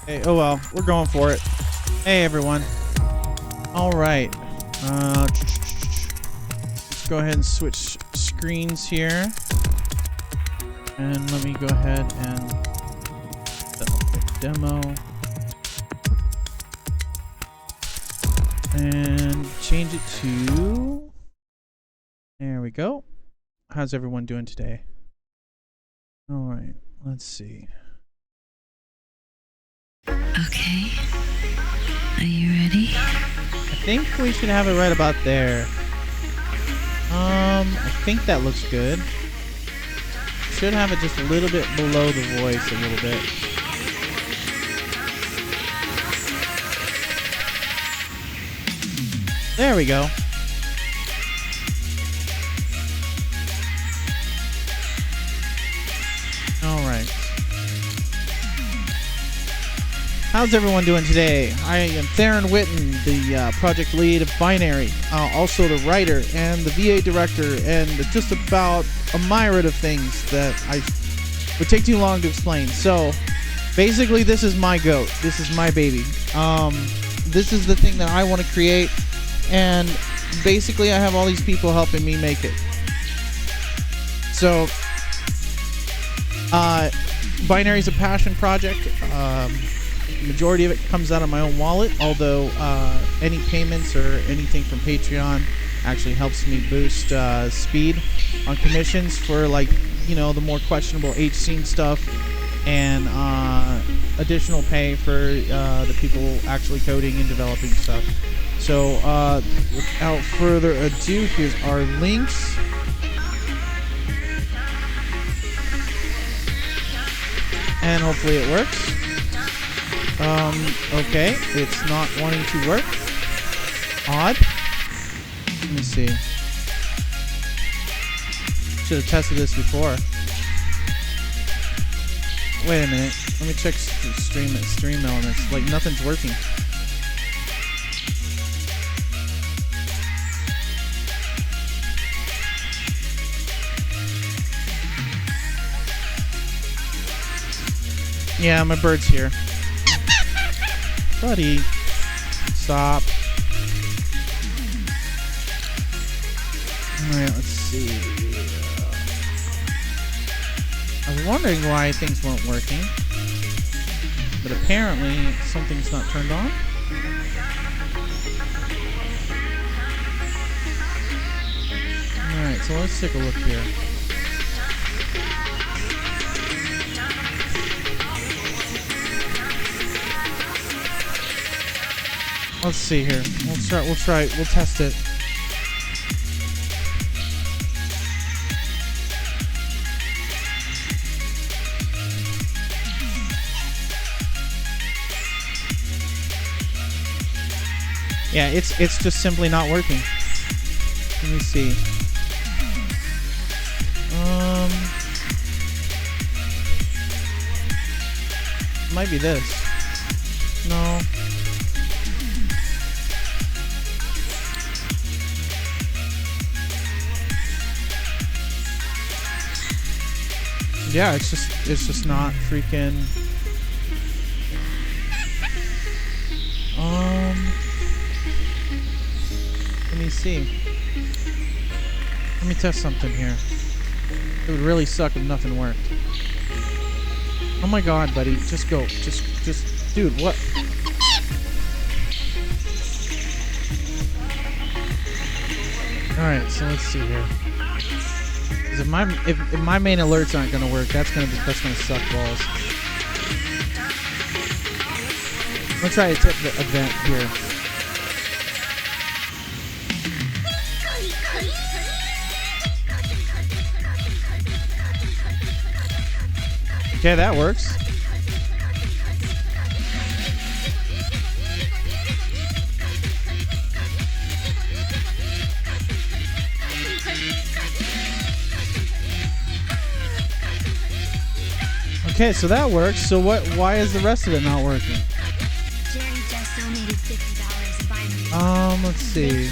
Hey, oh well, we're going for it. Hey everyone. All right. Let's go ahead and switch screens here. And let me go ahead and set up the demo. And change it to... There we go. How's everyone doing today? All right, let's see. Okay. Are you ready? I think we should have it right about there. I think that looks good. Should have it just a little bit below the voice a little bit. There we go. All right. How's everyone doing today? I am Theron Witten, the project lead of B1NARY, also the writer and the VA director, and just about a myriad of things that I would take too long to explain. So, basically, this is my goat. This is my baby. This is the thing that I want to create, and basically, I have all these people helping me make it. So, B1NARY is a passion project. The majority of it comes out of my own wallet, although any payments or anything from Patreon actually helps me boost speed on commissions for, like, you know, the more questionable H-scene stuff, and additional pay for the people actually coding and developing stuff. So without further ado, here's our links. And hopefully it works. Okay, it's not wanting to work. Odd. Let me see. Should have tested this before. Wait a minute. Let me check stream elements. Like, nothing's working. Yeah, my bird's here. Buddy, stop. Alright, let's see. I was wondering why things weren't working. But apparently, something's not turned on. Alright, so let's take a look here. Let's see here. We'll test it. Yeah, it's just simply not working. Let me see. Might be this. No. Yeah, it's just not freaking. Let me see. Let me test something here. It would really suck if nothing worked. Oh my god, buddy, just go. Just, dude, what? All right, so let's see here. If my main alerts aren't gonna work, that's gonna suck balls. I'm gonna try to tip the event here. Okay, that works. Okay, so that works. So why is the rest of it not working? Jerry just donated $50 Let's see.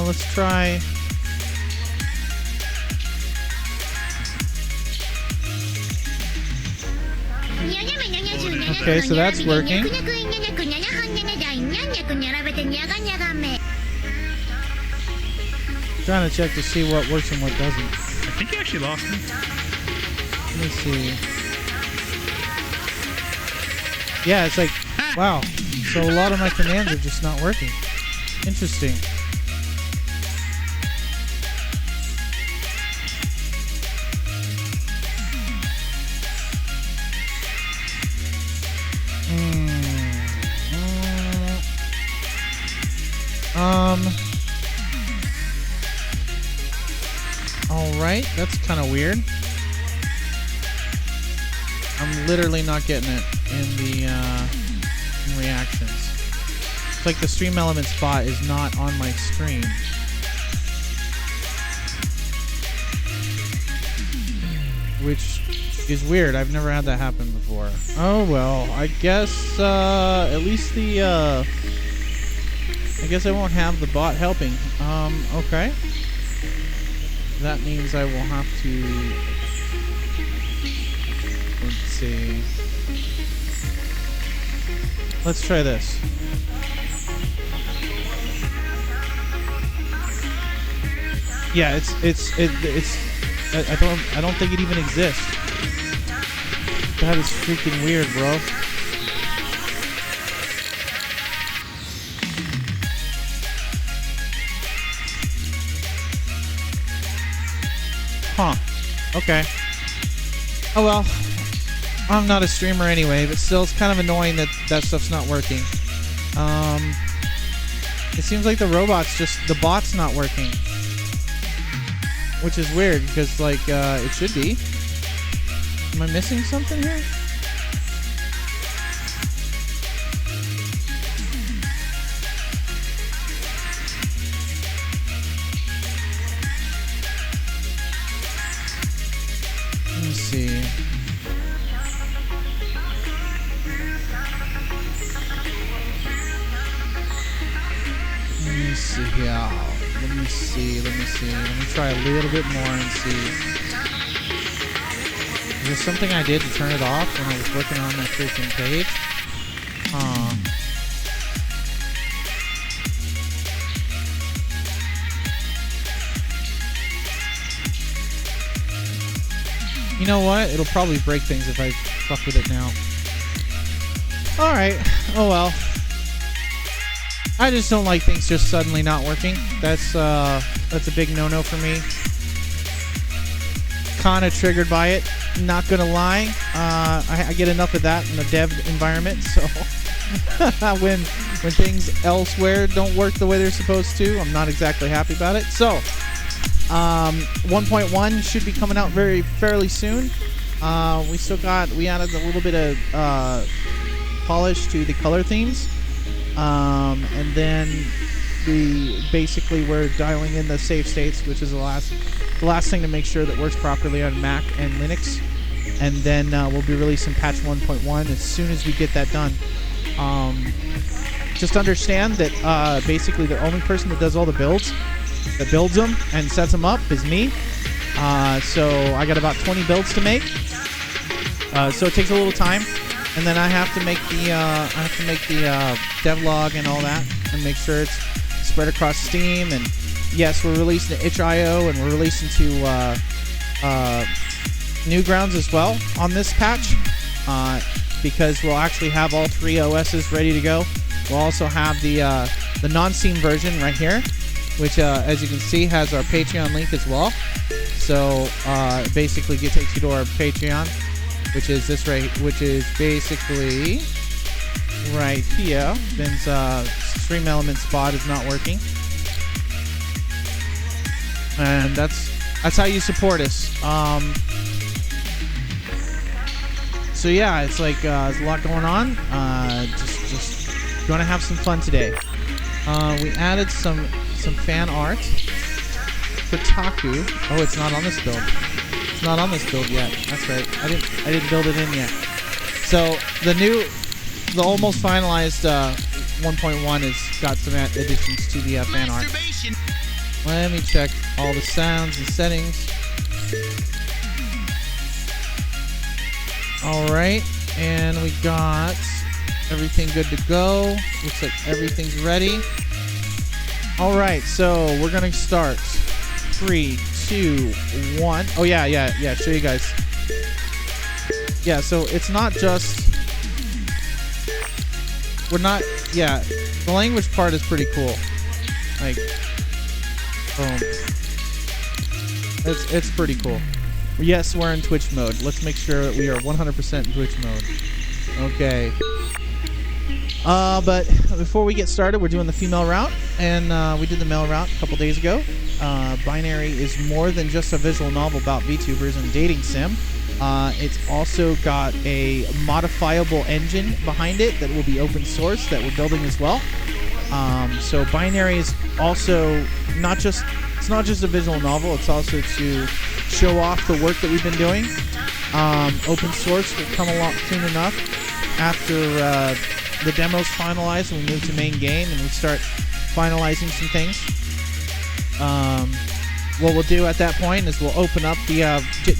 Let's try. Okay, so that's working. Trying to check to see what works and what doesn't. I think you actually lost me. Let me see. Yeah, it's like, wow. So a lot of my commands are just not working. Interesting. Alright, that's kind of weird. I'm literally not getting it in the in reactions. It's like the stream element spot is not on my screen. Which is weird. I've never had that happen before. Oh well, I guess at least the I guess I won't have the bot helping. Okay. That means I will have to, let's see. Let's try this. Yeah, it's I don't think it even exists. That is freaking weird, bro. Huh. Okay. Oh well. I'm not a streamer anyway, but still it's kind of annoying that that stuff's not working. It seems like the bot's not working. Which is weird because like it should be. Am I missing something here? Let me see. Let me see here. Let me see. Let me try a little bit more and see. Is there something I did to turn it off when I was working on that freaking page? You know what? It'll probably break things if I fuck with it now. Alright. Oh well. I just don't like things just suddenly not working. That's a big no-no for me. Kinda triggered by it. Not gonna lie. I get enough of that in the dev environment, so when things elsewhere don't work the way they're supposed to, I'm not exactly happy about it. So 1.1 should be coming out fairly soon. We added a little bit of polish to the color themes, and then we're dialing in the save states, which is the last thing to make sure that works properly on Mac and Linux. And then we'll be releasing patch 1.1 as soon as we get that done. Just understand that basically the only person that does all the builds, that builds them and sets them up, is me. So I got about 20 builds to make. So it takes a little time, and then I have to make the devlog and all that, and make sure it's spread across Steam. And yes, we're releasing to itch.io, and we're releasing to Newgrounds as well on this patch, because we'll actually have all 3 OSs ready to go. We'll also have the non-Steam version right here, which as you can see has our Patreon link as well. So basically it takes you to our Patreon, which is basically right here. Ben's stream element spot is not working, and that's how you support us. So yeah, it's like there's a lot going on. Just gonna have some fun today. We added some fan art for Taku. Oh, it's not on this build. It's not on this build yet. That's right. I didn't build it in yet. So the almost finalized 1.1 has got some additions to the fan art. Let me check all the sounds and settings. Alright. And we got everything good to go. Looks like everything's ready. All right, so we're gonna start. 3, 2, 1. Oh yeah. Show you guys. Yeah, so it's not just. We're not. Yeah, the language part is pretty cool. Like, boom. It's pretty cool. Yes, we're in Twitch mode. Let's make sure that we are 100% in Twitch mode. Okay. But before we get started, we're doing the female route, and we did the male route a couple days ago. B1NARY is more than just a visual novel about VTubers and dating sim. It's also got a modifiable engine behind it that will be open source that we're building as well. So B1NARY is also not just a visual novel. It's also to show off the work that we've been doing. Open source will come along soon enough after the demo's finalized and we move to main game and we start finalizing some things. What we'll do at that point is we'll open up the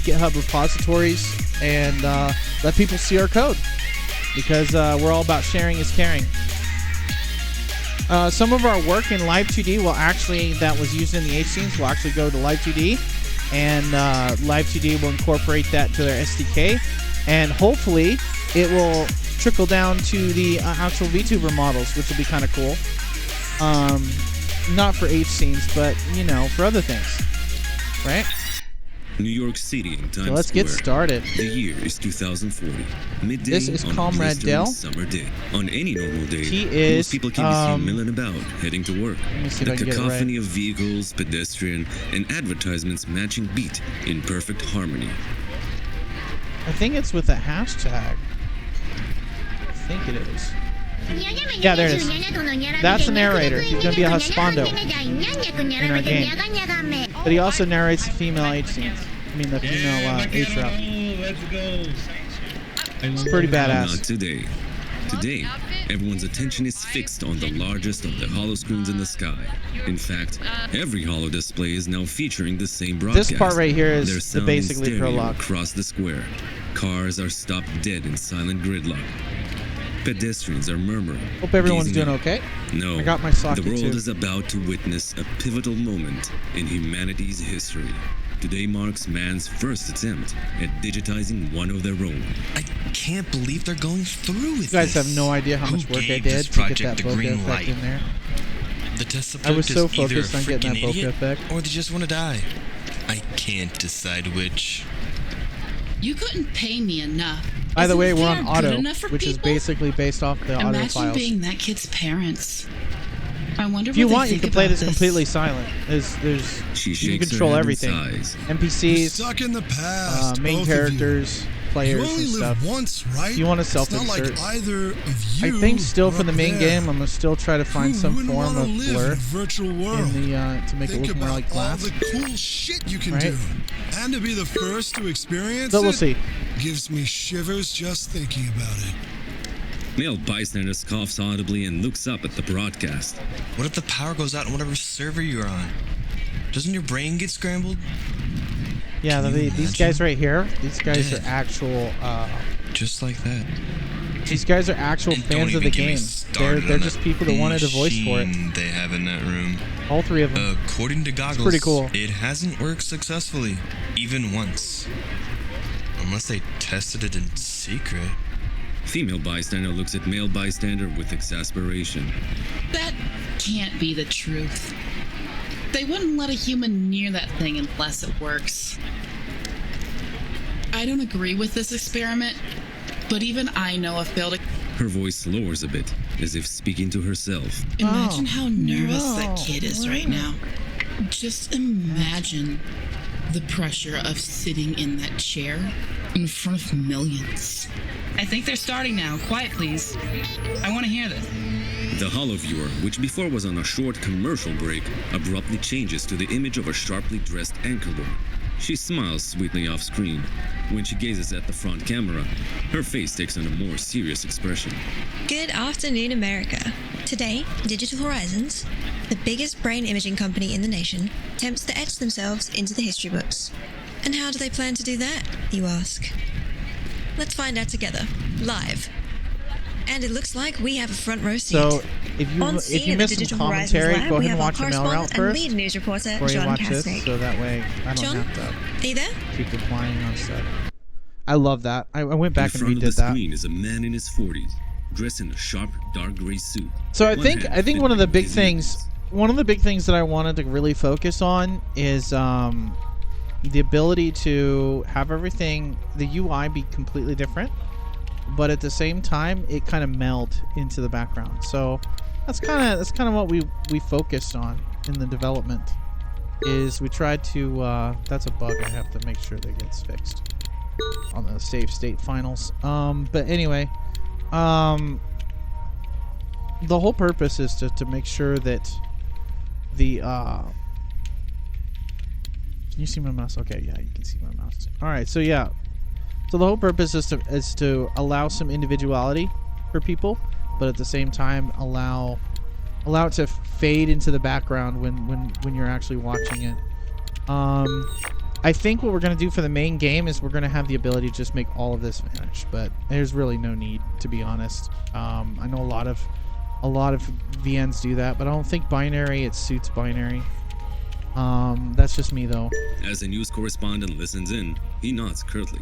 GitHub repositories and let people see our code, because we're all about sharing is caring. Some of our work in Live 2D that was used in the H scenes will actually go to Live 2D, and Live 2D will incorporate that to their SDK, and hopefully it will trickle down to the actual VTuber models, which will be kind of cool. Not for H scenes, but for other things, right? New York City in Times So let's get started. The year is 2040. Midday. This is on Comrade a Dell. Summer day. On any normal day, He is, most people can be seen milling about, heading to work. Let me see if The I can get it cacophony right. of vehicles, pedestrian, and advertisements matching beat in perfect harmony. I think it's with a hashtag. I think it is. Yeah, there it is. That's the narrator. He's going to be a husbando in our game. But he also narrates the female H scenes. I mean, the female H route. It's pretty Not badass. today. Today, everyone's attention is fixed on the largest of the holo screens in the sky. In fact, every holo display is now featuring the same broadcast. This part right here is Their the sound in basically stereo prologue. across the square. Cars are stopped dead in silent gridlock. Pedestrians are murmuring. Hope everyone's gazing doing up. okay. No, I got my socket the world too. is about to witness a pivotal moment in humanity's history. Today marks man's first attempt at digitizing one of their own. I can't believe they're going through with You guys this. have no idea how much Who work I gave did this to get project that the bokeh green effect light? in there. The test I subject was so is either focused a on getting that freaking bokeh idiot, effect. or they just want to die. I can't decide which. You couldn't pay me enough. By the Isn't way, we're fair on good auto, enough for which is people? basically based off the audio Imagine files. being that kid's parents. I wonder If you what they want, you think can play about this completely silent. She You shakes can control her head everything. and sighs. NPCs, Stuck in the past, main both characters, of you. players, You only and live stuff. once, right? You want to It's not self-insert. like either of I you think still for were the up main there. game, I'm gonna still try to find Who some wouldn't form wanna of live blur in a virtual world? in the to make it Think look more about like all glass. the cool shit you can Right? do, and to be the first to experience But we'll it see. gives me shivers just thinking about it. Male bystander coughs audibly and looks up at the broadcast. What if the power goes out on whatever server you're on? Doesn't your brain get scrambled? Yeah, Can you these imagine? guys right here. These guys Dead. are actual. Just like that. These guys are actual And don't fans of even the get me game. started They're on just that people that wanted a voice for it. machine they have in that room. All three of them. According to Goggles, pretty cool. it hasn't worked successfully, even once. Unless they tested it in secret. Female bystander looks at male bystander with exasperation. That can't be the truth. They wouldn't let a human near that thing unless it works. I don't agree with this experiment, but even I know a failed. Her voice lowers a bit, as if speaking to herself. Imagine how nervous no. that kid is right now. Just imagine the pressure of sitting in that chair in front of millions. I think they're starting now. Quiet, please. I want to hear this. The holo viewer, which before was on a short commercial break, abruptly changes to the image of a sharply dressed anchor woman. She smiles sweetly off screen. When she gazes at the front camera, her face takes on a more serious expression. Good afternoon, America. Today, Digital Horizons, the biggest brain imaging company in the nation, attempts to etch themselves into the history books. And how do they plan to do that, you ask? Let's find out together, live. And it looks like we have a front row seat. So if you On scene at the missed some Digital Horizons commentary, Lab, go we ahead and have our watch the mail route correspondent and first lead news reporter, before you John watch this, Kasnick. so that way I don't John, have to are you there? keep replying on stuff. I love that. I went back in and front of the redid that. screen is a man in his 40s, dressed in a sharp, dark gray suit. So I One think hand one of the fiddling big with his things, ears. one of the big things that I wanted to really focus on is the ability to have everything, the UI be completely different, but at the same time it kind of meld into the background. So that's kind of what we focused on in the development. Is we tried to that's a bug I have to make sure that gets fixed on the save state finals. But anyway, the whole purpose is to make sure that the can you see my mouse? Okay, yeah, you can see my mouse. All right, so yeah, so the whole purpose is to allow some individuality for people, but at the same time allow it to fade into the background when you're actually watching it. I think what we're going to do for the main game is we're going to have the ability to just make all of this vanish, but there's really no need, to be honest. I know a lot of VNs do that, but I don't think binary, it suits binary. That's just me though. As the news correspondent listens in, he nods curtly.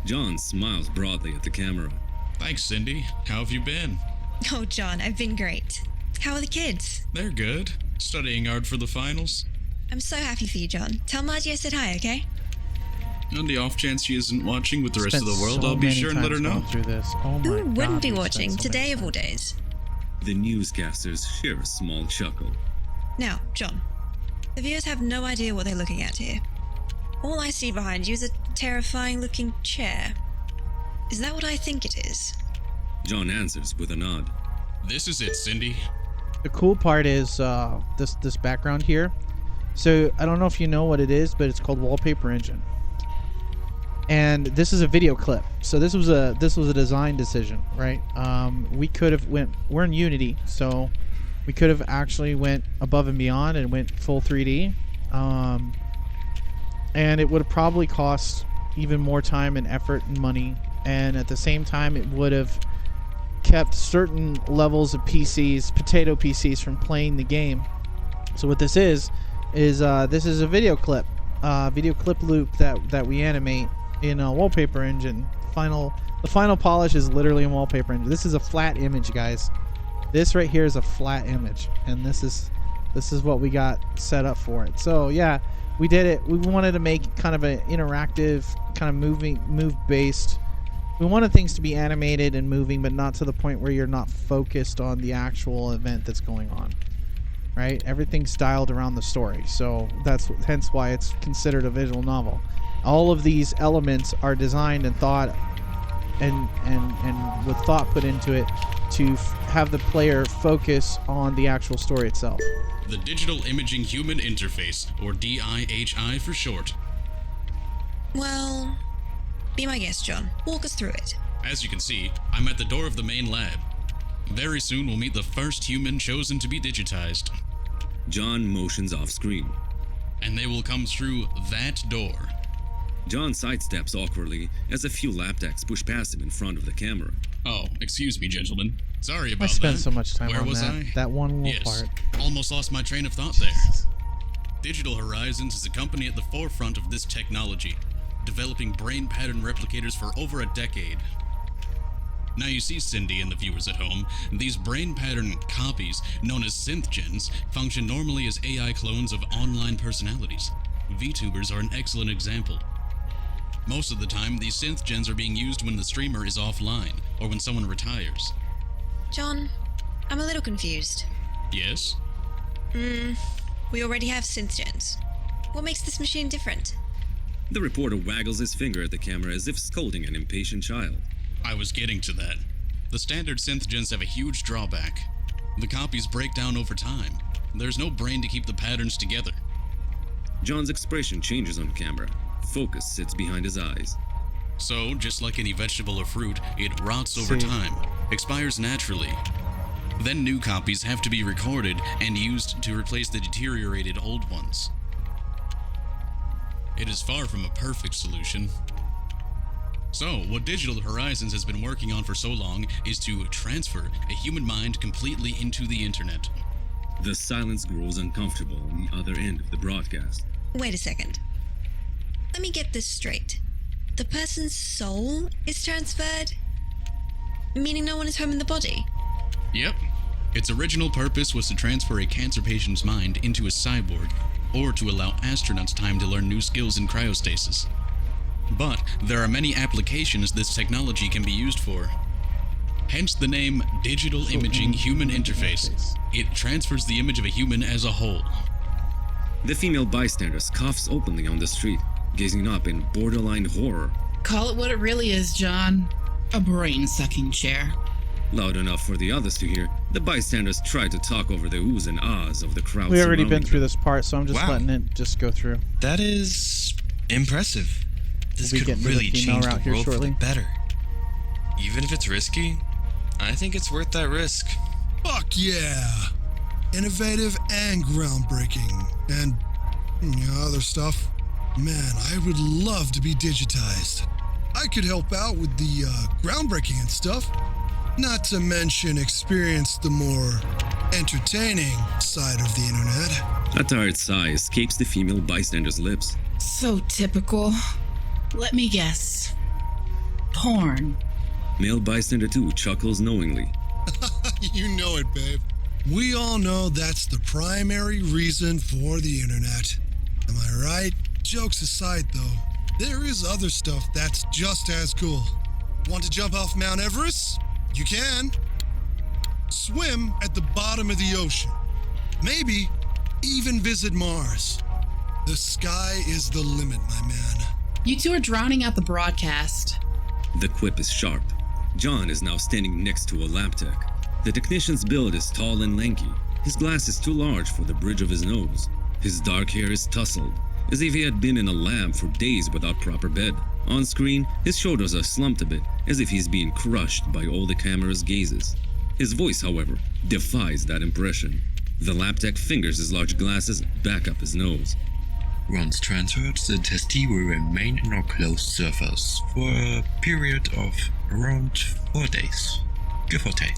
John smiles broadly at the camera. Thanks, Cindy. How have you been? Oh, John, I've been great. How are the kids? They're good. Studying hard for the finals. I'm so happy for you, John. Tell Margie I said hi, okay? On the off chance she isn't watching with the rest of Spent the world, so I'll be many sure and let her times know. going through this. Oh my Who wouldn't God, be we've watching spent so today many of all times. days? The newscasters share a small chuckle. Now, John, the viewers have no idea what they're looking at here. All I see behind you is a terrifying-looking chair. Is that what I think it is? John answers with a nod. This is it, Cindy. The cool part is this background here. So I don't know if you know what it is, but it's called Wallpaper Engine. And this is a video clip. So this was a design decision, right? We could have we're in Unity, so we could have actually went above and beyond and went full 3D. And it would have probably cost even more time and effort and money. And at the same time, it would have kept certain levels of PCs, potato PCs, from playing the game. So what this is this is a video clip loop that we animate in a Wallpaper Engine. The final polish is literally in Wallpaper Engine. This is a flat image, guys. This right here is a flat image, and this is what we got set up for it. So yeah, we did it. We wanted to make kind of an interactive, kind of move based. We wanted things to be animated and moving, but not to the point where you're not focused on the actual event that's going on. Right? Everything's dialed around the story, so that's hence why it's considered a visual novel. All of these elements are designed and thought, and with thought put into it to have the player focus on the actual story itself. The Digital Imaging Human Interface, or DIHI for short. Well, be my guest, John. Walk us through it. As you can see, I'm at the door of the main lab. Very soon we'll meet the first human chosen to be digitized. John motions off screen. And they will come through that door. John sidesteps awkwardly as a few lab techs push past him in front of the camera. Oh, excuse me, gentlemen. Sorry about I that. spent so much time Where on was that. I? That one little Yes. part. Almost lost my train of thought there. Digital Horizons is a company at the forefront of this technology, developing brain pattern replicators for over a decade. Now you see, Cindy and the viewers at home, these brain pattern copies, known as synth-gens, function normally as AI clones of online personalities. Vtubers are an excellent example. Most of the time, these synth-gens are being used when the streamer is offline, or when someone retires. John, I'm a little confused. Yes? We already have synth-gens. What makes this machine different? The reporter waggles his finger at the camera as if scolding an impatient child. I was getting to that. The standard synth-gens have a huge drawback. The copies break down over time. There's no brain to keep the patterns together. John's expression changes on camera. Focus sits behind his eyes. So, just like any vegetable or fruit, it rots over time, expires naturally. Then new copies have to be recorded and used to replace the deteriorated old ones. It is far from a perfect solution. So, what Digital Horizons has been working on for so long is to transfer a human mind completely into the internet. The silence grows uncomfortable on the other end of the broadcast. Wait a second. Let me get this straight. The person's soul is transferred? Meaning no one is home in the body? Yep. Its original purpose was to transfer a cancer patient's mind into a cyborg, or to allow astronauts time to learn new skills in cryostasis. But there are many applications this technology can be used for. Hence the name Digital Imaging Human Interface. It transfers the image of a human as a whole. The female bystander coughs openly on the street, gazing up in borderline horror. Call it what it really is, John. A brain-sucking chair. Loud enough for the others to hear, the bystanders try to talk over the oohs and ahs of the crowd. We already been surrounding through them. this part, so I'm just Wow. letting it just go through. That is impressive. This We'll be could getting to the really female change the route here world for the shortly. better. Even if it's risky, I think it's worth that risk. Fuck yeah! Innovative and groundbreaking. And other stuff. Man, I would love to be digitized. I could help out with the groundbreaking and stuff. Not to mention experience the more entertaining side of the internet. A tired sigh escapes the female bystander's lips. So typical. Let me guess. Porn. Male bystander 2 chuckles knowingly. You know it, babe. We all know that's the primary reason for the internet. Am I right? Jokes aside, though, there is other stuff that's just as cool. Want to jump off Mount Everest? You can. Swim at the bottom of the ocean. Maybe even visit Mars. The sky is the limit, my man. You two are drowning out the broadcast. The quip is sharp. John is now standing next to a lab tech. The technician's build is tall and lanky. His glass is too large for the bridge of his nose. His dark hair is tousled, as if he had been in a lab for days without proper bed. On screen, his shoulders are slumped a bit, as if he's being crushed by all the camera's gazes. His voice, however, defies that impression. The lab tech fingers his large glasses back up his nose. Once transferred, the testee will remain in our closed surface for a period of around 4 days, give or take.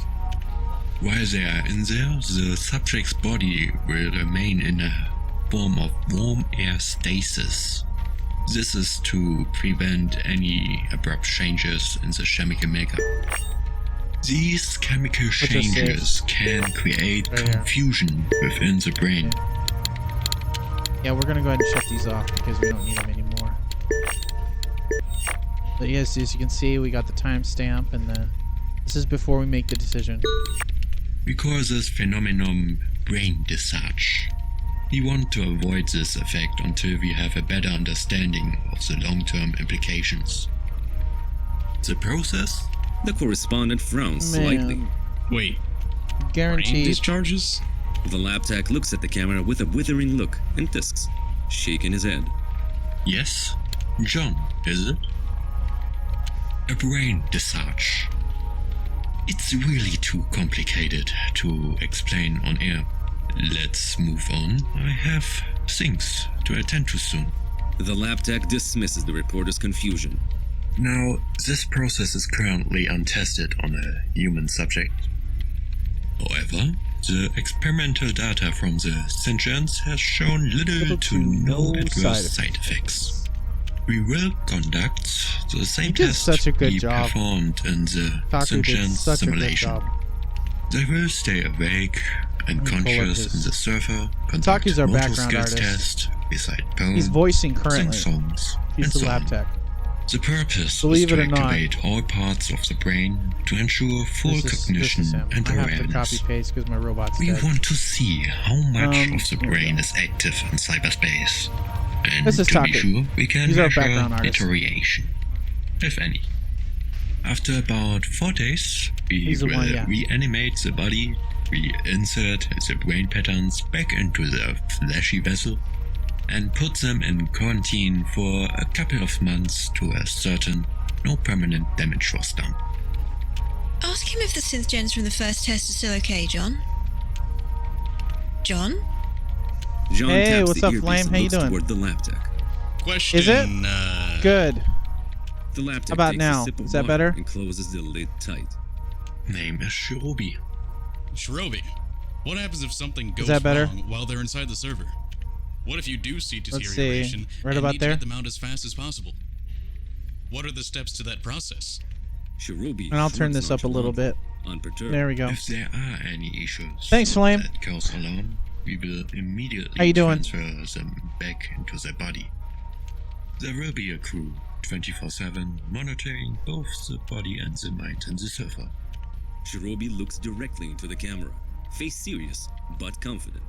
While they are in there, the subject's body will remain in a form of warm air stasis. This is to prevent any abrupt changes in the chemical makeup. These chemical changes can create confusion within the brain. Yeah, we're gonna go ahead and shut these off because we don't need them anymore. But yes, as you can see, we got the timestamp, and this is before we make the decision. We call this phenomenon brain discharge. We want to avoid this effect until we have a better understanding of the long-term implications. The process? The correspondent frowns slightly. Wait, brain Guaranteed. discharges? The lab tech looks at the camera with a withering look and tisks, shaking his head. Yes, John, is it? A brain discharge. It's really too complicated to explain on air. Let's move on. I have things to attend to soon. The lab tech dismisses the reporter's confusion. Now, this process is currently untested on a human subject. However, the experimental data from the sentients has shown little to no adverse side effects. We will conduct the same did test such a good we job. performed in the Taku did sentient such a good simulation. job. They will stay awake and Let me pull up conscious his- in the server, conduct Taku's our motor background skills artist. test, recite poems, He's voicing sing currently. songs, He's and the so lab on. tech. The purpose Believe is to it or not, activate all parts of the brain to ensure full This is cognition him. and I have to awareness. copy paste because my robot's We dead. want to see how much of the here we brain go. is active in cyberspace. And This is to be Taku. sure, we can He's our measure background artist. deterioration, if any. After about 4 days, we He's the will one, yeah. reanimate the body, reinsert the brain patterns back into the fleshy vessel, and put them in quarantine for a couple of months to ascertain no permanent damage was done. Ask him if the synth gens from the first test are still okay, John. John? John Hey, taps what's the up, earpiece Flame? and How you looks doing? toward the lab tech. Question, Is it? Good. The laptop How about takes now? a sip of Is that water better? and closes the lid tight. Name is Shirobi. Shirobi, what happens if something goes that better? wrong while they're inside the server? What if you do see Let's see. deterioration Right and about need there? to get them out as fast as possible? What are the steps to that process? Shirobi And I'll turn shrugs this up a little nonchalantly, bit. unperturbed. There we go. If there are any issues Thanks, Flame. that cause alarm, we will immediately How you doing? transfer them back into their body. There will be a crew 24/7 monitoring both the body and the mind in the server. Shirobi looks directly into the camera, face serious but confident.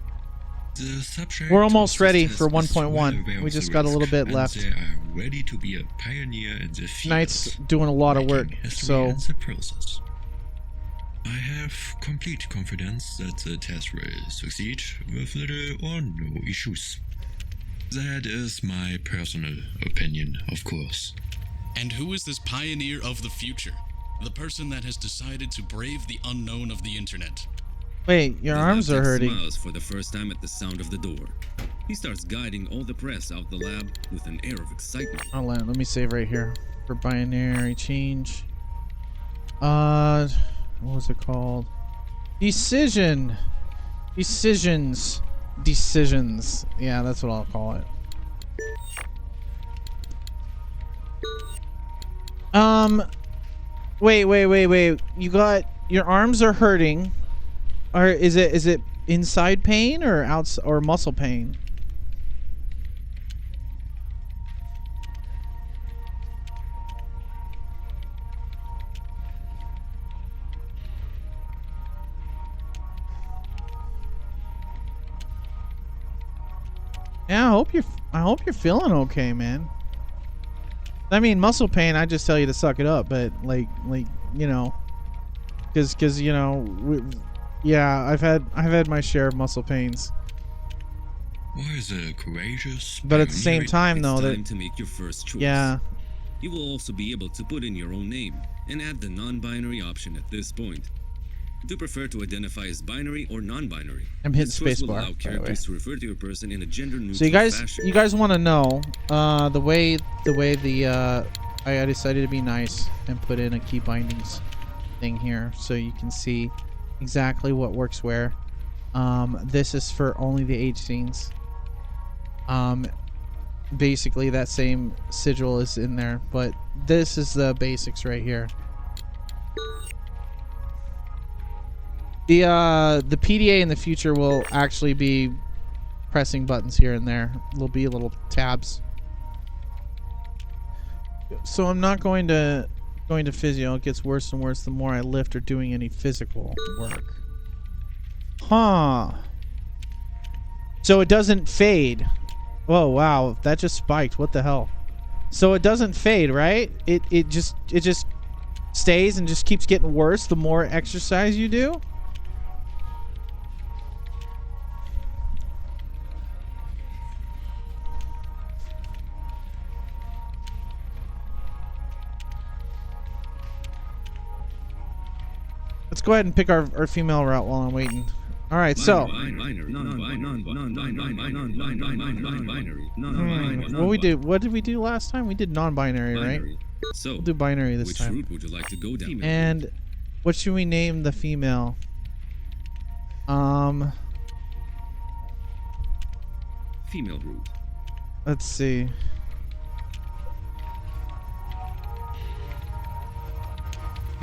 The subject We're almost of this ready test for is 1.1. well aware We of just the got a little risk, bit and left. They are ready to be a pioneer in the field. Tonight's doing a lot of work, making history so in the process. I have complete confidence that the test will succeed with little or no issues. That is my personal opinion, of course. And who is this pioneer of the future? The person that has decided to brave the unknown of the internet. wait, your The arms are lab tech hurting. smiles for the first time at the sound of the door. He starts guiding all the press out the lab with an air of excitement. Let me save right here for binary change. What was it called? Decisions. Yeah, that's what I'll call it. Wait. You got your arms are hurting. Or is it inside pain or outside or muscle pain? Yeah, I hope you're feeling okay, man. I mean, muscle pain, I just tell you to suck it up, but like you know, because you know, yeah, I've had my share of muscle pains. Why is a courageous? But at the same time, It's though, time that to make your first choice. yeah, You will also be able to put in your own name and add the non-binary option at this point. Do prefer to identify as binary or non-binary? I'm hitting This choice will spacebar, allow by the way. characters to refer to a person in a gender-neutral So fashion. you guys want to know the way I decided to be nice and put in a key bindings thing here so you can see exactly what works where. This is for only the H scenes. Basically that same sigil is in there, but this is the basics right here. The PDA in the future will actually be pressing buttons here and there. There'll be little tabs. So I'm not going to physio. It gets worse and worse the more I lift or doing any physical work. Huh. So it doesn't fade. Oh wow, that just spiked. What the hell? So it doesn't fade, right? It just stays and just keeps getting worse the more exercise you do? Let's go ahead and pick our female route while I'm waiting. All right, so what did we do last time? We did non-binary, right? So, We'll do binary this which time. route would you like to go down? And what should we name the female? Female route. Let's see.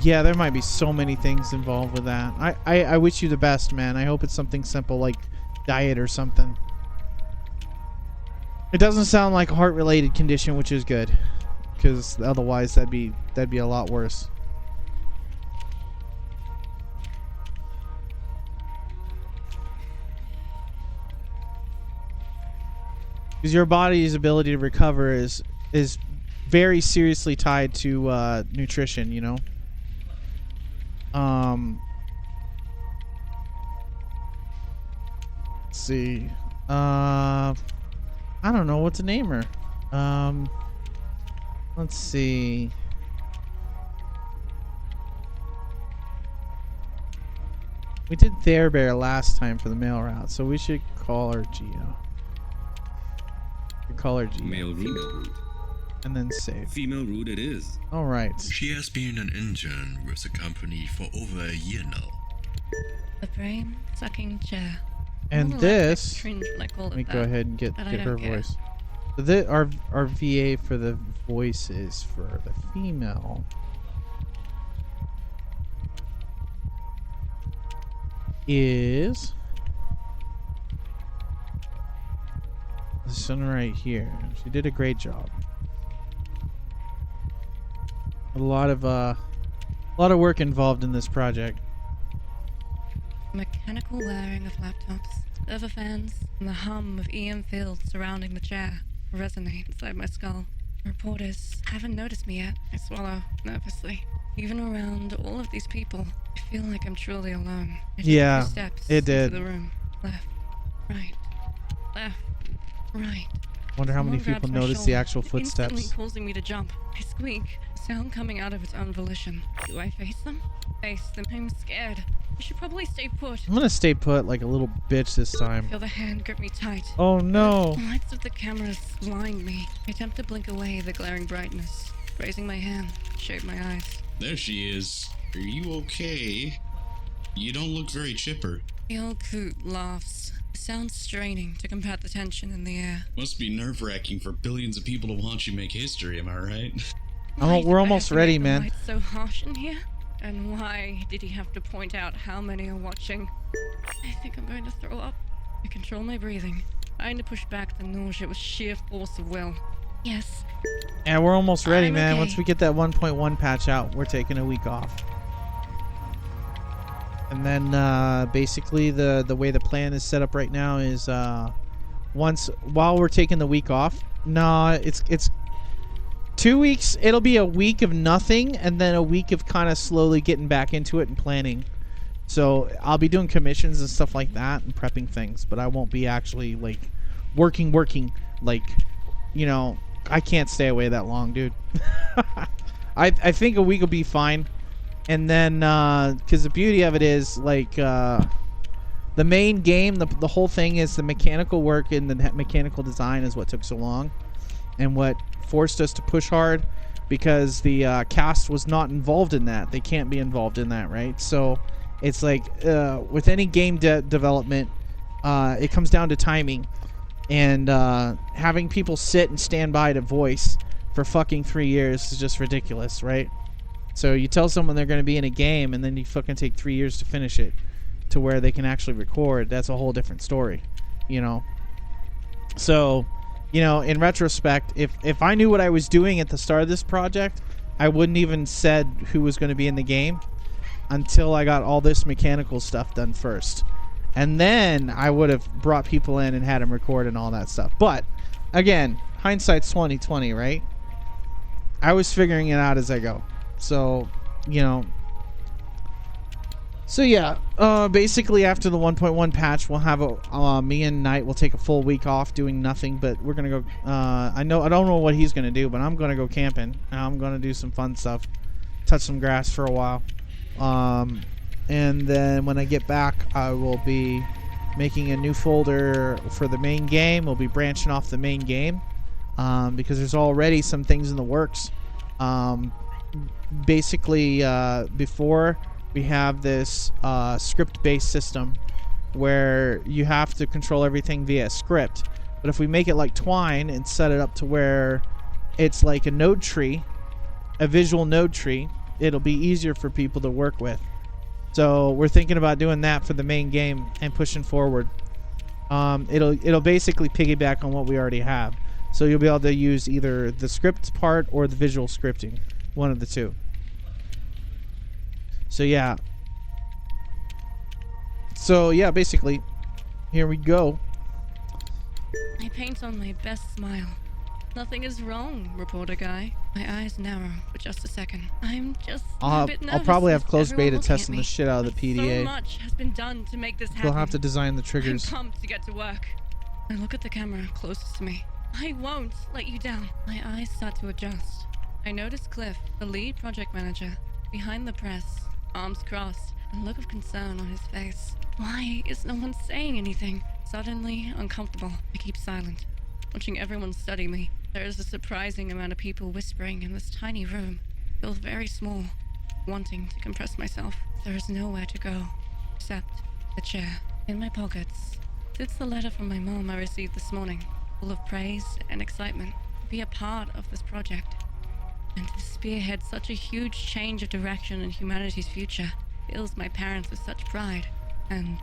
Yeah, there might be so many things involved with that. I wish you the best, man. I hope it's something simple like diet or something. It doesn't sound like a heart-related condition, which is good, because otherwise that'd be a lot worse. Because your body's ability to recover is very seriously tied to nutrition, you know. Let's see. I don't know what to name her. Let's see. We did Thair Bear last time for the male route, so we should call her Geo. We call her Geo. Male route. And then save. Female root it is. All right. She has been an intern with the company for over a year now. The brain-sucking chair. And All the this, latex cringe when I call it let me that, go ahead and get but I her don't care. voice. So our VA for the voice is for the female. Is this one right here. She did a great job. A lot of work involved in this project. Mechanical whirring of laptops, server fans, and the hum of EM fields surrounding the chair resonate inside my skull. Reporters haven't noticed me yet. I swallow nervously. Even around all of these people, I feel like I'm truly alone. I take Yeah, a few steps it did. into the room. Left, right, left, right. Wonder how many Someone people grabs my notice the shoulder, actual instantly footsteps. causing me to jump. I squeak, sound coming out of its own volition. Do I face them? Face them. I'm scared. I should probably stay put. I'm gonna stay put like a little bitch this time. Feel the hand grip me tight. Oh no. The lights of the cameras blind me. I attempt to blink away the glaring brightness. Raising my hand, shade my eyes. There she is. Are you okay? You don't look very chipper. The old coot laughs. It sounds straining to combat the tension in the air. Must be nerve-wracking for billions of people to watch you make history, am I right? Why We're did I almost have to ready, make the man. lights so harsh in here? And why did he have to point out how many are watching? I think I'm going to throw up. I control my breathing, trying to push back the nausea with sheer force of will. Yes. Yeah, we're almost ready, I'm man. okay. Once we get that 1.1 patch out, we're taking a week off. And then basically the way the plan is set up right now is while we're taking the week off, it's 2 weeks. It'll be a week of nothing and then a week of kind of slowly getting back into it and planning. So I'll be doing commissions and stuff like that and prepping things, but I won't be actually like working like, you know, I can't stay away that long, dude. I think a week will be fine. And then because the beauty of it is like the main game, the whole thing is the mechanical work and the mechanical design is what took so long and what forced us to push hard, because the cast was not involved in that. They can't be involved in that, right? So it's like with any game development, it comes down to timing, and having people sit and stand by to voice for fucking 3 years is just ridiculous, right? So you tell someone they're going to be in a game and then you fucking take 3 years to finish it to where they can actually record. That's a whole different story, you know? So, you know, in retrospect, if I knew what I was doing at the start of this project, I wouldn't even said who was going to be in the game until I got all this mechanical stuff done first. And then I would have brought people in and had them record and all that stuff. But again, hindsight's 20/20, right? I was figuring it out as I go. So, you know. So yeah, basically after the 1.1 patch, we'll have me and Knight will take a full week off doing nothing, but we're gonna go. I don't know what he's gonna do, but I'm gonna go camping. I'm gonna do some fun stuff, touch some grass for a while, and then when I get back, I will be making a new folder for the main game. We'll be branching off the main game because there's already some things in the works. Basically, before we have this script-based system where you have to control everything via script. But if we make it like Twine and set it up to where it's like a node tree, a visual node tree, it'll be easier for people to work with. So we're thinking about doing that for the main game and pushing forward. It'll basically piggyback on what we already have. So you'll be able to use either the script part or the visual scripting, one of the two. So yeah. Basically, here we go. I paint on my best smile. Nothing is wrong, reporter guy. My eyes narrow for just a second. I'm just a bit nervous. I'll probably have with closed everyone beta looking at testing me. the shit out of the PDA. So much has been done to make this happen. We'll have to design the triggers. I'm pumped to get to work. I look at the camera closest to me. I won't let you down. My eyes start to adjust. I notice Cliff, the lead project manager, behind the press, arms crossed, a look of concern on his face. Why is no one saying anything? Suddenly uncomfortable, I keep silent, watching everyone study me, There is a surprising amount of people whispering in this tiny room. I feel very small, wanting to compress myself. There is nowhere to go except the chair. In my pockets sits the letter from my mom I received this morning, full of praise and excitement to be a part of this project and to spearhead such a huge change of direction in humanity's future. Fills my parents with such pride and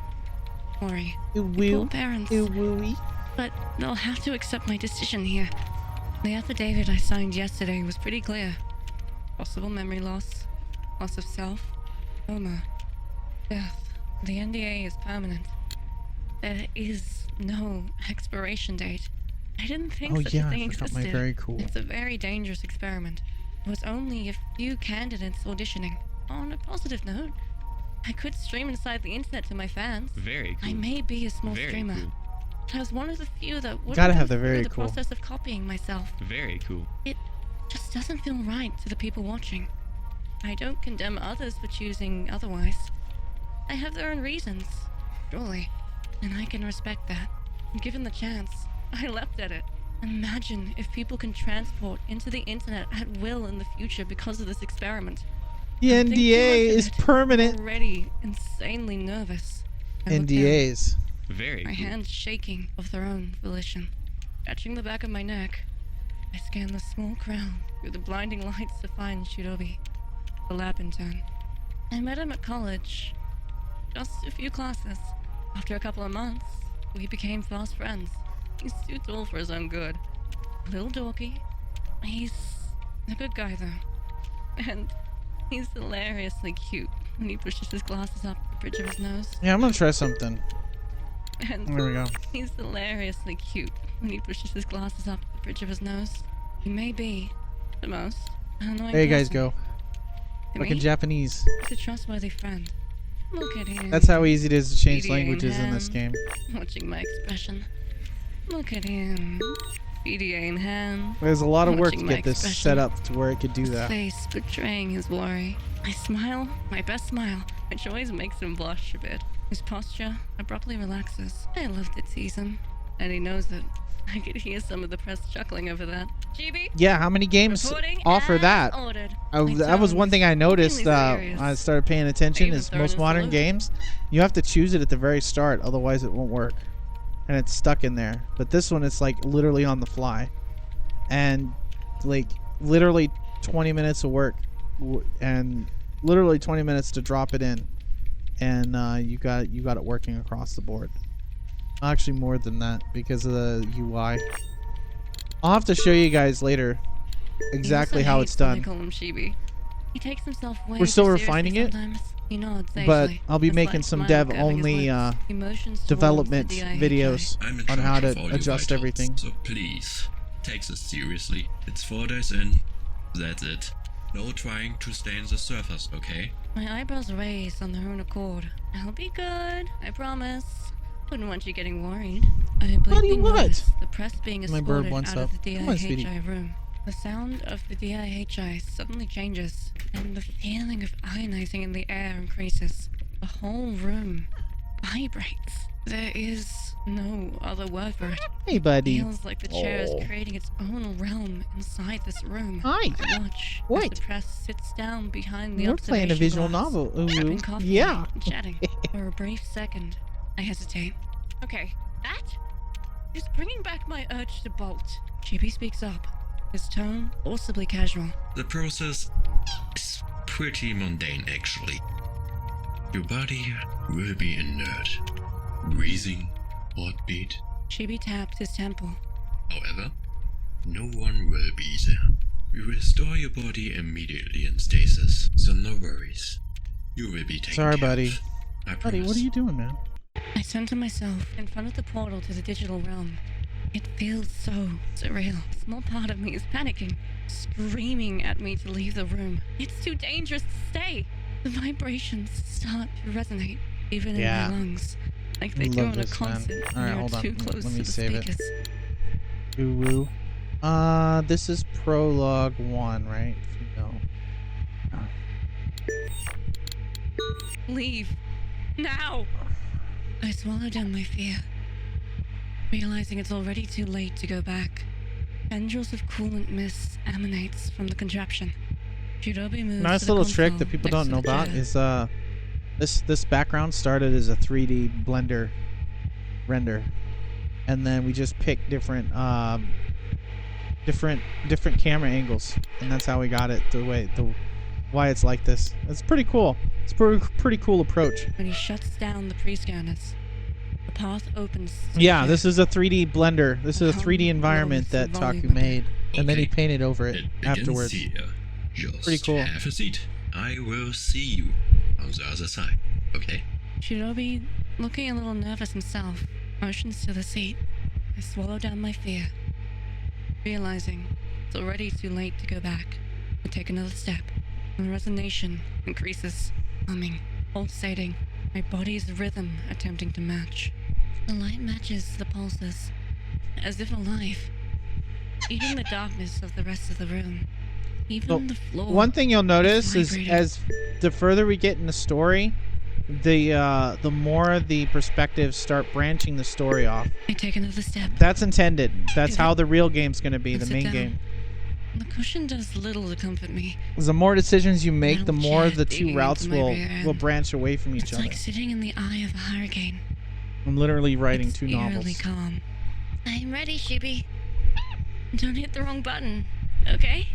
worry. Poor parents. But they'll have to accept my decision here. The affidavit I signed yesterday was pretty clear. Possible memory loss, loss of self, coma, death. The NDA is permanent. There is no expiration date. I didn't think such a thing existed. Very cool. It's a very dangerous experiment. There was only a few candidates auditioning. On a positive note, I could stream inside the internet to my fans. Very cool. I may be a small Very streamer. cool. But I was one of the few that wouldn't Gotta go have the through very the cool. process of copying myself. Very cool. It just doesn't feel right to the people watching. I don't condemn others for choosing otherwise. They have their own reasons, surely, and I can respect that. Given the chance, I leapt at it. Imagine if people can transport into the internet at will in the future because of this experiment. The I think too NDA much of is it. permanent. Already insanely nervous. I look down, NDAs. Very my cool. hands shaking of their own volition. Scratching the back of my neck, I scan the small crowd through the blinding lights to find Shirobi, the lab intern. I met him at college. Just a few classes. After a couple of months, we became fast friends. He's too tall for his own good. A little dorky. He's a good guy, though. And he's hilariously cute when he pushes his glasses up the bridge of his nose. Yeah, I'm gonna try something. And There we go. he's hilariously cute when he pushes his glasses up the bridge of his nose. He may be the most annoying There you guys person. go. To Fucking me, Japanese. he's a trustworthy friend. Look at him. That's how easy it is to change PDA languages in this hand, game. Watching my expression. Look at him. PDA in hand. There's a lot of work to watching my get this expression. set up to where it could do His that. face betraying his worry. I smile, my best smile, which always makes him blush a bit. His posture abruptly relaxes. I love to tease him, and he knows it. I could hear some of the press chuckling over that. GB? Yeah, how many games Reporting offer as that? ordered. That was one thing I noticed. serious. I started paying attention. even Is thrown most his modern salute. games, you have to choose it at the very start, otherwise it won't work, and it's stuck in there. But this one, it's like literally on the fly, and like literally 20 minutes of work, and literally 20 minutes to drop it in, and you got it working across the board. Actually, more than that because of the UI. I'll have to show you guys later exactly He also how hates it's when I done. call him Chibi. He takes himself way We're still too seriously refining it, sometimes. He nods but sagely, I'll be a making slight some smile dev curving his only lips. He motions towards development the DIHI. videos I'm in on how charge to of all your adjust vitals, everything. So please, take this seriously. It's 4 days in. That's it. No trying to stay in the surface, okay? My eyebrows raise on their own accord. I'll be good, I promise. Wouldn't want you getting worried. I Buddy, bleeping what? noticed the press being My bird escorted wants out of up. the Come on, sweetie. DIHI room. The sound of the DIHI suddenly changes, and the feeling of ionizing in the air increases. The whole room vibrates. There is no other word for it. Hey, buddy. Feels like the chair Oh. is creating its own realm inside this room. Hi. I watch as Wait. the press sits down behind the We're playing a observation visual glass, novel. Ooh, sipping coffee yeah. and chatting. For a brief second, I hesitate. Okay, that is bringing back my urge to bolt. Chibi speaks up, his tone forcibly casual. The process is pretty mundane, actually. Your body will be inert. Breathing, heartbeat. Chibi tapped his temple. However, no one will be there. We will store your body immediately in stasis, so no worries. You will be taken Sorry, care buddy. of. I Buddy, what promise. are you doing, man? I center myself in front of the portal to the digital realm. It feels so surreal. A small part of me is panicking, screaming at me to leave the room. It's too dangerous to stay. The vibrations start to resonate, even Yeah. in my lungs, like they I do love on a this, man. concert Alright, when you're hold on. too close Let me to the save it. speakers. Ooh, woo. This is prologue 1, right? No. Leave. Now! I swallow down my fear, realizing it's already too late to go back. Tendrils of coolant mist emanates from the contraption. Shirobi moves Nice to the little trick console that people next don't to know the about chair. is this background started as a 3D Blender render, and then we just picked different different camera angles, and that's how we got it why it's like this. It's pretty cool. It's pretty cool approach. When he shuts down the pre-scanners, the path opens. Yeah, this is a 3D Blender. This is a 3D environment that Taku made, and then he painted over it afterwards. Here. Just Pretty cool. have a seat. I will see you on the other side, okay? Shirobi, looking a little nervous himself, motions to the seat. I swallow down my fear. Realizing it's already too late to go back, I take another step, and the resonation increases, humming, pulsating, my body's rhythm attempting to match. The light matches the pulses, as if alive. Even the darkness of the rest of the room. Even the floor. One thing you'll notice is vibrating. as the further we get in the story, the more the perspectives start branching the story off. I take another step. That's intended. That's how the real game's gonna be, the Sit main down. game. The cushion does little to comfort me. The more decisions you make, the Metal more chair the digging two routes into my will rear end. branch away from each It's other. like sitting in the eye of a hurricane. I'm literally writing It's two eerily novels. calm. I'm ready, Shibi. Don't hit the wrong button, okay?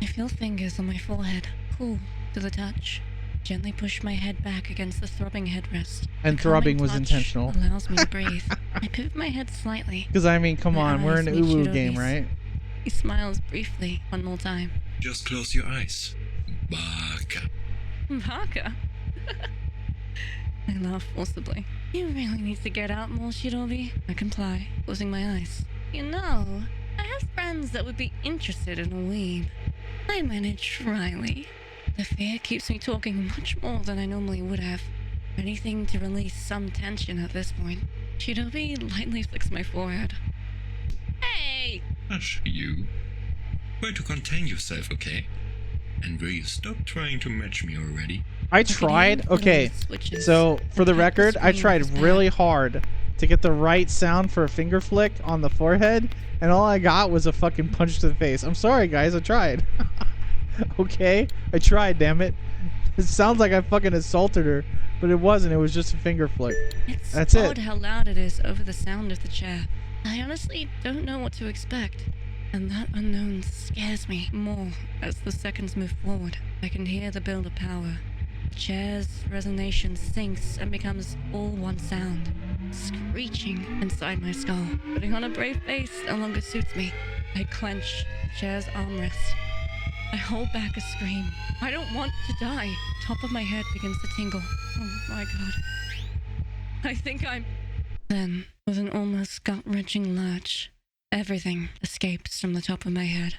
I feel fingers on my forehead, cool to the touch. Gently push my head back against the throbbing headrest. And The throbbing calming was touch intentional. Allows me to breathe. I pivot my head slightly. Because I mean, come My on, we're eyes an meet Uwu game, Shirobi's. right? He smiles briefly one more time. Just close your eyes. Baka. Baka. I laugh forcibly. You really need to get out more, Shirobi. I comply, closing my eyes. You know, I have friends that would be interested in a weeb. I manage Riley. The fear keeps me talking much more than I normally would have. Anything to release some tension at this point. Shirobi lightly flicks my forehead. Hey! Hush, you. Try to contain yourself, okay? And will you stop trying to match me already? I tried. Okay, so for the record, I tried really hard to get the right sound for a finger flick on the forehead, and all I got was a fucking punch to the face. I'm sorry, guys. I tried. Okay, I tried. Damn it. It sounds like I fucking assaulted her, but it wasn't. It was just a finger flick. It's That's odd it. how loud it is over the sound of the chair. I honestly don't know what to expect, and that unknown scares me more as the seconds move forward. I can hear the build of power. The chair's resonation sinks and becomes all one sound, screeching inside my skull. Putting on a brave face no longer suits me. I clench the chair's armrest. I hold back a scream. I don't want to die. Top of my head begins to tingle. Oh my god. I think I'm... Then, with an almost gut-wrenching lurch, everything escapes from the top of my head.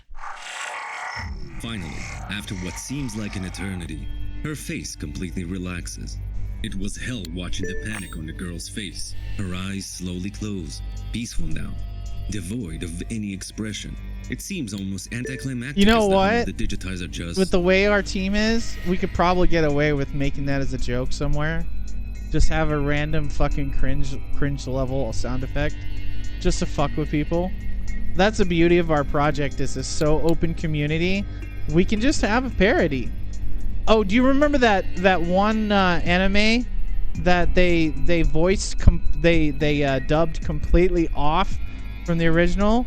Finally, after what seems like an eternity, her face completely relaxes. It was hell watching the panic on the girl's face. Her eyes slowly close, peaceful now, devoid of any expression. It seems almost anticlimactic. You know as what? The digitizer just... With the way our team is, we could probably get away with making that as a joke somewhere. Just have a random fucking cringe level sound effect, just to fuck with people. That's the beauty of our project. Is this so open community? We can just have a parody. Oh, do you remember that one anime that they voiced dubbed completely off from the original,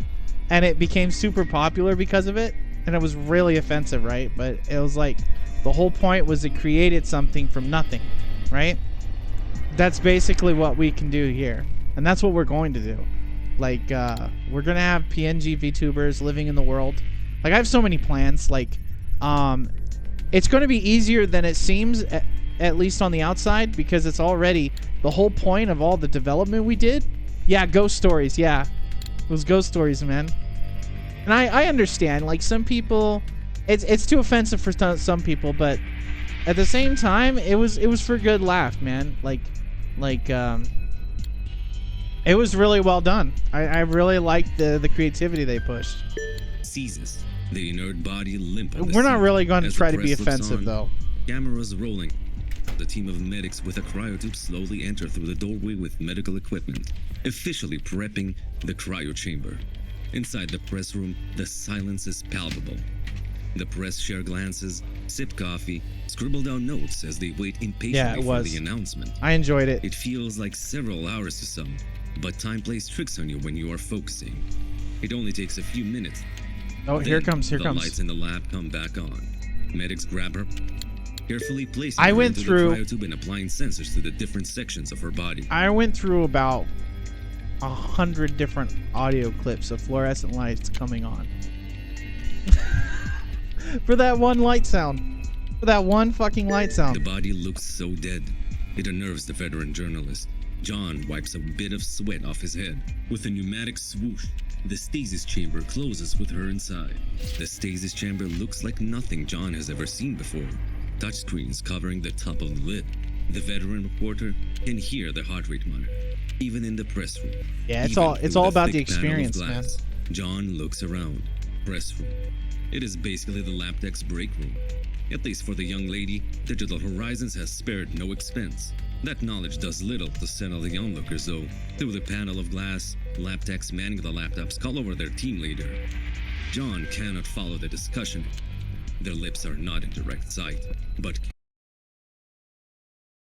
and it became super popular because of it? And it was really offensive, right? But it was like the whole point was it created something from nothing, right? That's basically what we can do here, and that's what we're going to do. Like, we're gonna have PNG VTubers living in the world. Like, I have so many plans. Like, it's going to be easier than it seems, at least on the outside, because it's already the whole point of all the development we did. Yeah, ghost stories. Yeah, it was ghost stories, man. And I understand. Like, some people, it's too offensive for some people, but at the same time, it was for a good laugh, man. Like, it was really well done. I really liked the creativity they pushed. Seizes, the inert body limp on the We're not seat really going to as the try to press be looks offensive, on. though. Cameras rolling. The team of medics with a cryotube slowly enter through the doorway with medical equipment, officially prepping the cryo chamber. Inside the press room, the silence is palpable. The press share glances, sip coffee, scribble down notes as they wait impatiently for the announcement. I enjoyed it. It feels like several hours to some, but time plays tricks on you when you are focusing. It only takes a few minutes. Oh, Then here comes. the lights in the lab come back on. Medics grab her, carefully placing I her went into through- the cryotube and applying sensors to the different sections of her body. I went through about 100 different audio clips of fluorescent lights coming on. For that one light sound. For that one fucking light The sound. body looks so dead. It unnerves the veteran journalist. John wipes a bit of sweat off his head. With a pneumatic swoosh, the stasis chamber closes with her inside. The stasis chamber looks like nothing John has ever seen before. Touchscreens covering the top of the lid. The veteran reporter can hear the heart rate monitor, even in the press room. Yeah, it's Even all through about the thick panel of experience, man. glass. John looks around. Press room. It is basically the lab tech's break room. At least for the young lady, Digital Horizons has spared no expense. That knowledge does little to settle the onlookers, though. Through the panel of glass, lab techs manning the laptops call over their team leader. John cannot follow the discussion. Their lips are not in direct sight, but